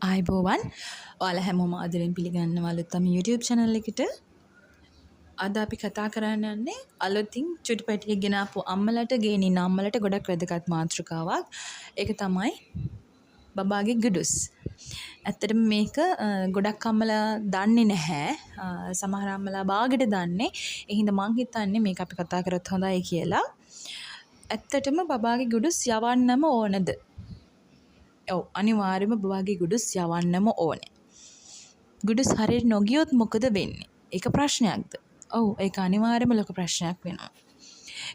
ආයිබෝවන් ඔයාලා හැමෝම ආදරෙන් පිළිගන්නවා අලුත්ම YouTube channel එකට. අද අපි කතා කරන්න යන්නේ අලුතින් චුටිපැටියෙක් ගෙන ආපු අම්මලට ගේනින්න අම්මලට ගොඩක් වැදගත් මාතෘකාවක්. ඒක තමයි බබාගේ ගුඩුස්. ඇත්තටම මේක ගොඩක් අම්මලා දන්නේ නැහැ. සමහර අම්මලා බාගෙට දන්නේ. ඒ හින්දා මං හිතන්නේ මේක අපි කතා කරත් හොඳයි කියලා. ඇත්තටම බබාගේ ගුඩුස් යවන්නම ඕනද? ඔව් අනිවාර්යයෙන්ම බබාගේ ගුඩුස් යවන්නම ඕනේ. ගුඩුස් හරියට නොගියොත් මොකද වෙන්නේ? ඒක ප්‍රශ්නයක්ද? ඔව් ඒක අනිවාර්යයෙන්ම ලොකු ප්‍රශ්නයක් වෙනවා.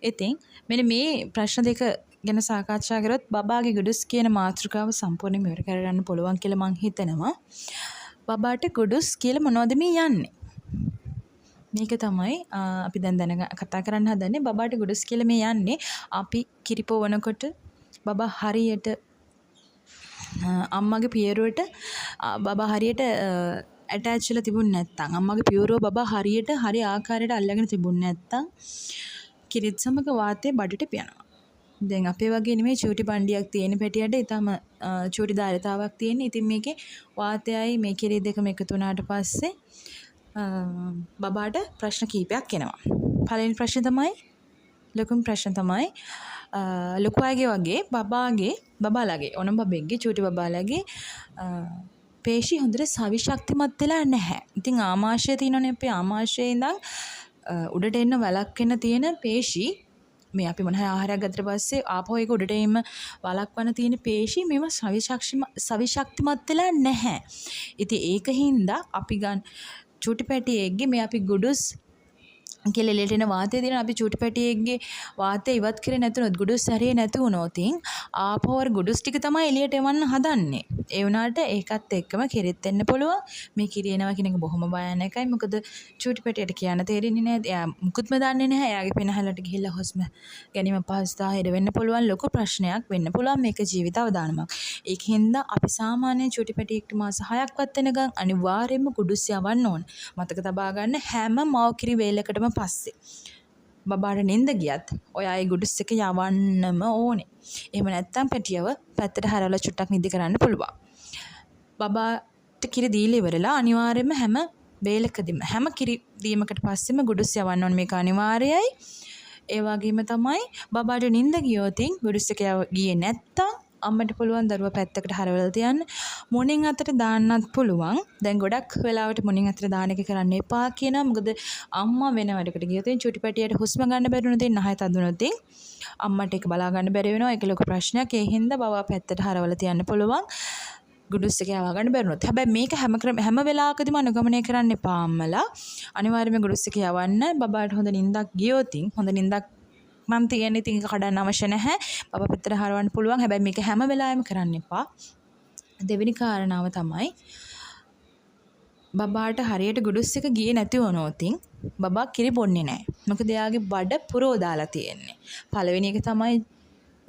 ඉතින් මෙන්න මේ ප්‍රශ්න දෙක ගැන සාකච්ඡා කරොත් බබාගේ ගුඩුස් කියන මාතෘකාව සම්පූර්ණයෙන්ම ඉවර කරගන්න පුළුවන් කියලා මං හිතනවා. බබාට ගුඩුස් කියලා මොනවද මේ යන්නේ? මේක තමයි අපි දැන් කතා කරන්න හදන්නේ. බබාට ගුඩුස් කියලා මේ යන්නේ අපි කිරිපොවනකොට බබා හරියට අම්මගේ පියරුවට බබා හරියට ඇටච් වෙලා තිබුණ නැත්තම් අම්මගේ පියරුව බබා හරියට හරි ආකාරයට අල්ලගෙන තිබුණ නැත්තම් කිරිත් සමග වාතය බඩට පියනවා. දැන් අපේ වගේ නෙමෙයි චූටි බණ්ඩියක් තියෙන පැටියට ඊටම චූටි ධාරිතාවක් තියෙන. ඉතින් මේකේ වාතයයි මේ කිරිත් දෙකම එකතු වුණාට පස්සේ බබාට ප්‍රශ්න කීපයක් එනවා. පළවෙනි ප්‍රශ්නේ තමයි ලොකුම ප්‍රශ්න තමයි ලොකු අයගේ වගේ බබාලගේ ඕනම බබෙක්ගේ චූටි බබාලගේ පේශි හොඳට සවිශක්තිමත් වෙලා නැහැ. ඉතින් ආමාශය තියෙනවනේ අපේ ආමාශයේ ඉඳන් උඩට එන්න වලක්වෙන්න තියෙන පේශි මේ අපි මොන හරි ආහාරයක් ගත්තට පස්සේ ආපහු ඒක උඩට එන්න වලක්වන්න තියෙන පේශි මේව සවිශක්තිමත් වෙලා නැහැ. ඉතින් ඒකින්ද අපි ගන්න චූටි පැටියෙක්ගේ මේ අපි ගුඩුස් කියලා එළියට එන වාතය දෙන අපි චූටි පැටියෙක්ගේ වාතය ඉවත් කරේ නැතුනොත් ගුඩුස් හරියේ නැති වුණොත් ආපහු ගුඩුස් ටික තමයි එළියට එවන්න හදන්නේ. ඒ වුණාට ඒකත් එක්කම කිරිත් එන්න පුළුවන්. මේ කිරි එනවා කියන එක බොහොම භයානකයි. මොකද චූටි පැටියට කියන්න තේරෙන්නේ නැහැ. එයා මුකුත්ම දන්නේ නැහැ. එයාගේ පෙනහලට ගිහිල්ලා හුස්ම ගැනීම පහසුතාවයට වෙන්න පුළුවන් ලොකු ප්‍රශ්නයක් වෙන්න පුළුවන් මේක ජීවිත අවදානමක්. ඒකින්ද අපි සාමාන්‍ය චූටි පැටියෙක්ට මාස 6ක්වත් වෙනකන් අනිවාර්යයෙන්ම ගුඩුස් යවන්න ඕන. මතක තබා ගන්න හැම මව් කිරි වේලකටම පස්සේ බබාට නිින්ද ගියත් ඔයා ඒ ගුඩුස් එක යවන්නම ඕනේ. එහෙම නැත්නම් පැටියව පැත්තට හරවලා චුට්ටක් නිදි කරන්න පුළුවන්. බබාට කිරි දීලා ඉවරලා අනිවාර්යයෙන්ම හැම වේලකදීම හැම කිරි දීමකට පස්සෙම ගුඩුස් යවන්න ඕනේ. මේක අනිවාර්යයි. ඒ වගේම තමයි බබාට නිින්ද ගියොත් ගුඩුස් එක ගියේ නැත්තම් අම්මට පුළුවන් දරුවා පැත්තකට හරවලා තියන්න. මුණින් අතට දාන්නත් පුළුවන්. දැන් ගොඩක් වෙලාවට මුණින් අතට දාන එක කරන්න එපා කියනවා. මොකද අම්මා වෙන වැඩකට ගියොත් චුටි පැටියට හුස්ම ගන්න බැරි වුණොත් නහය තදුනොත් අම්මට ඒක බලා ගන්න බැරි වෙනවා. ඒක ලොකු ප්‍රශ්නයක්. ඒ හින්දා බබා පැත්තට හරවලා තියන්න පුළුවන්. ගුඩුස් එක යවා ගන්න බැරි වුණොත්. හැබැයි මේක හැම වෙලාවකදීම අනුගමනය කරන්න එපා අම්මලා. අනිවාර්යයෙන්ම ගුඩුස් එක යවන්න. බබාට හොඳ නිින්දක් ගියොත් හොඳ නිින්දක් මම තියන්නේ ඉතින් කඩන්න අවශ්‍ය නැහැ. බබා පැත්තට හරවන්න පුළුවන්. හැබැයි මේක හැම වෙලාවෙම කරන්න එපා. දෙවෙනි කාරණාව තමයි බබාට හරියට ගුඩුස් එක ගියේ නැති වුණොත් බබා කිරි බොන්නේ නැහැ. මොකද එයාගේ බඩ පුරව දාලා තියෙන්නේ. පළවෙනි එක තමයි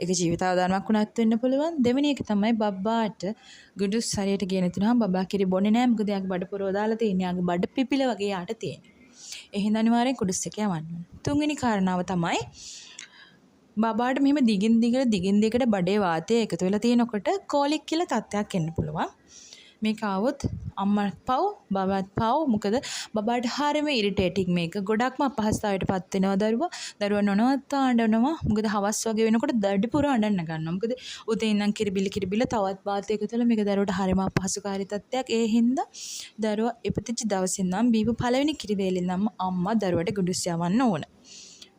ඒක ජීවිත අවදානමක් වුණත් වෙන්න පුළුවන්. දෙවෙනි එක තමයි බබාට ගුඩුස් හරියට ගියේ නැතුනහම බබා කිරි බොන්නේ නැහැ. මොකද එයාගේ බඩ පුරව දාලා තියෙන්නේ. එයාගේ බඩ පිපිල වගේ යාට තියෙන්නේ. ඒ හින්දා අනිවාර්යෙන් ගුඩුස් එක යවන්න. තුන්වෙනි කාරණාව තමයි බබාට මෙහෙම දිගින් දිගට බඩේ වාතය එකතු වෙලා තියෙනකොට කෝලික් කියලා තත්ත්වයක් එන්න පුළුවන්. මේක આવොත් අම්මත් පව් බබත් පව්. මොකද බබාට හරියම ඉරිටේටිං මේක. ගොඩක්ම අපහසුතාවයට පත් වෙනවා දරුවා නොනවත්වා අඬනවා. මොකද හවස් වගේ වෙනකොට දඩිපුර අඬන්න ගන්නවා. මොකද උදේ ඉඳන් කිරිබිලි තවත් වාතය එකතු වෙලා මේක දරුවට හරියම අපහසුකාරී තත්ත්වයක්. ඒ හින්දා දරුවා ඉපදිච්ච දවසින් නම් බීපු පළවෙනි කිරිවේලෙන් නම් අම්මා දරුවට ගුඩුස් යවන්න ඕන.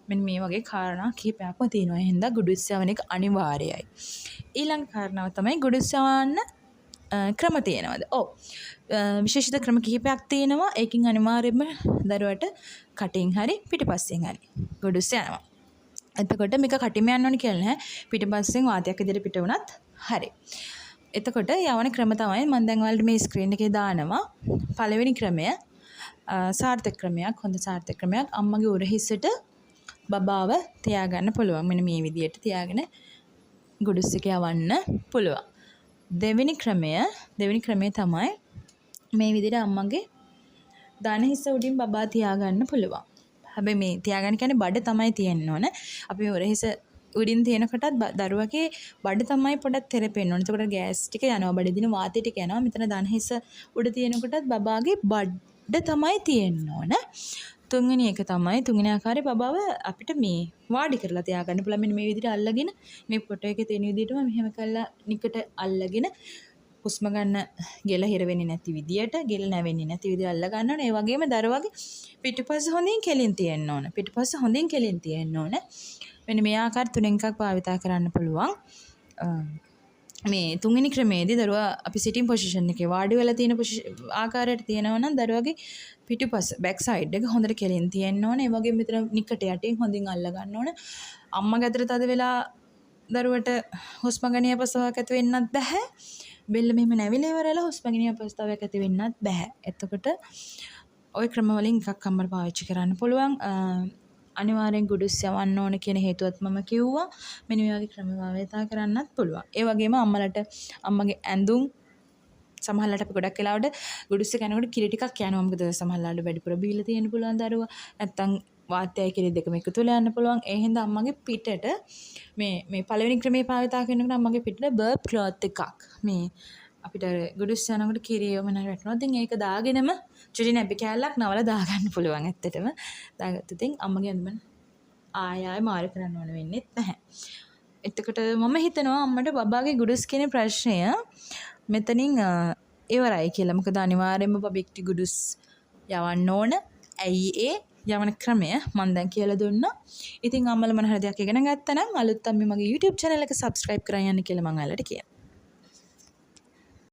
මෙන්න මේ වගේ කාරණා කිහිපයක්ම තියෙනවා. ඒ හින්දා ගුඩුස් යවන එක අනිවාර්යයි. ඊළඟ කාරණාව තමයි ගුඩුස් යවන්න ක්‍රම තියෙනවද? ඔව්. විශේෂිත ක්‍රම කිහිපයක් තියෙනවා. ඒකින් අනිවාර්යයෙන්ම දරුවට කටින් හරි පිටිපස්සෙන් හරි ගුඩුස් යනවා. එතකොට මේක කටින්ම යන්න ඕනේ කියලා නෑ. පිටිපස්සෙන් වාතයක් විදිහට පිට වුණත් හරි. එතකොට යවන ක්‍රම තමයි මම දැන් ඔයාලට මේ ස්ක්‍රීන් එකේ දානවා. පළවෙනි ක්‍රමය සාර්ථක ක්‍රමයක්. හොඳ සාර්ථක ක්‍රමයක්. අම්මගේ උරහිසට බබාව තියාගන්න පුළුවන්. මෙන්න මේ විදිහට තියාගෙන ගුඩුස් එක යවන්න පුළුවන්. දෙවෙනි ක්‍රමය තමයි මේ විදිහට අම්මගේ දන හිස උඩින් බබා තියාගන්න පුළුවන්. හැබැයි මේ තියාගන්න කියන්නේ බඩ තමයි තියෙන්න ඕන. අපි උරහිස උඩින් තියෙනකොටත් දරුවගේ බඩ තමයි පොඩක් තෙරපෙන්න ඕනේ. එතකොට ගෑස් ටික යනවා, බඩ දින වාතය ටික යනවා. මෙතන දන හිස උඩ තියෙනකොටත් බබාගේ බඩ තමයි තියෙන්න ඕන. තුන්වෙනි එක තමයි තුන්වෙනි ආකාරයේ බබාව අපිට මේ වාඩි කරලා තියාගන්න පුළුවන්. මෙන්න මේ විදිහට අල්ලගෙන මේ ෆොටෝ එකේ තියෙන විදිහටම මෙහෙම කරලා නිකට අල්ලගෙන හුස්ම ගන්න ගෙල හිර වෙන්නේ නැති විදියට, ගෙල නැවෙන්නේ නැති විදියට අල්ල ගන්න ඕනේ. ඒ වගේම දරුවගේ පිටුපස හොඳින් කෙලින් තියෙන්න ඕන. පිටුපස හොඳින් කෙලින් තියෙන්න ඕන. මෙන්න මේ ආකාර තුනෙන් එකක් භාවිතා කරන්න පුළුවන්. මේ තුන්වෙනි ක්‍රමයේදී දරුවා අපි සිටින් පොසිෂන් එකේ වාඩි වෙලා තියෙන ආකාරයට තියෙනවා නම් දරුවගේ පිටුපස බෑක් සයිඩ් එක හොඳට කෙලින් තියෙන්න ඕන. ඒ වගේම මෙතන නිකට යටින් හොඳින් අල්ල ගන්න ඕන. අම්මා ගැතර තද වෙලා දරුවට හුස්ම ගැනීම අපහසුතාවයක් ඇති වෙන්නත් බෑ. බෙල්ල මෙහෙම නැවිලා ඉවරලා හුස්ම ගැනීම අපහසුතාවයක් ඇති වෙන්නත් බෑ. එතකොට ওই ක්‍රම වලින් එකක් අම්මට පාවිච්චි කරන්න පුළුවන්. අනිවාර්යෙන් ගුඩුස් යවන්න ඕන කියන හේතුවත් මම කිව්වා. මෙන්න මේ වගේ ක්‍රම භාවිතා කරන්නත් පුළුවන්. ඒ වගේම අම්මලට අම්මගේ ඇඳුම් සමහරවිට අපි ගොඩක් වෙලාවට ගුඩුස් එක යනකොට කිරි ටිකක් යනවා. මොකද සමහරවිට වැඩිපුර බීලා තියෙන්න පුළුවන් දරුවා. නැත්තම් වාතයයි කිරි දෙකම එකතු වෙලා යන්න පුළුවන්. ඒ හින්දා අම්මගේ පිටට මේ පළවෙනි ක්‍රමයේ භාවිතා කරනකොට අම්මගේ පිටට බර්බ් ක්ලොත් එකක් මේ අපිට ගුඩුස් යනකොට කිරියෝ මොනවා වැටෙනවා. ඉතින් ඒක දාගෙනම චුටි නැබි කෑල්ලක් නවලා දාගන්න පුළුවන් ඇත්තටම. දාගත්ත ඉතින් අම්මගේ ඇඳුම ආයෙ මාරු කරන්න ඕන වෙන්නේ නැහැ. එතකොට මම හිතනවා අම්මට බබාගේ ගුඩුස් කියන ප්‍රශ්නය මෙතනින් ඉවරයි කියලා. මොකද අනිවාර්යයෙන්ම බබෙක්ට ගුඩුස් යවන්න ඕන. ඇයි ඒ යවන ක්‍රමය මම දැන් කියලා දුන්නා. ඉතින් අම්මලා මොන හරි දෙයක් ඉගෙන ගත්තා නම් අලුත් අම්මේ මගේ YouTube channel එක subscribe කරන් යන්න කියලා මම ඔයාලට කියනවා.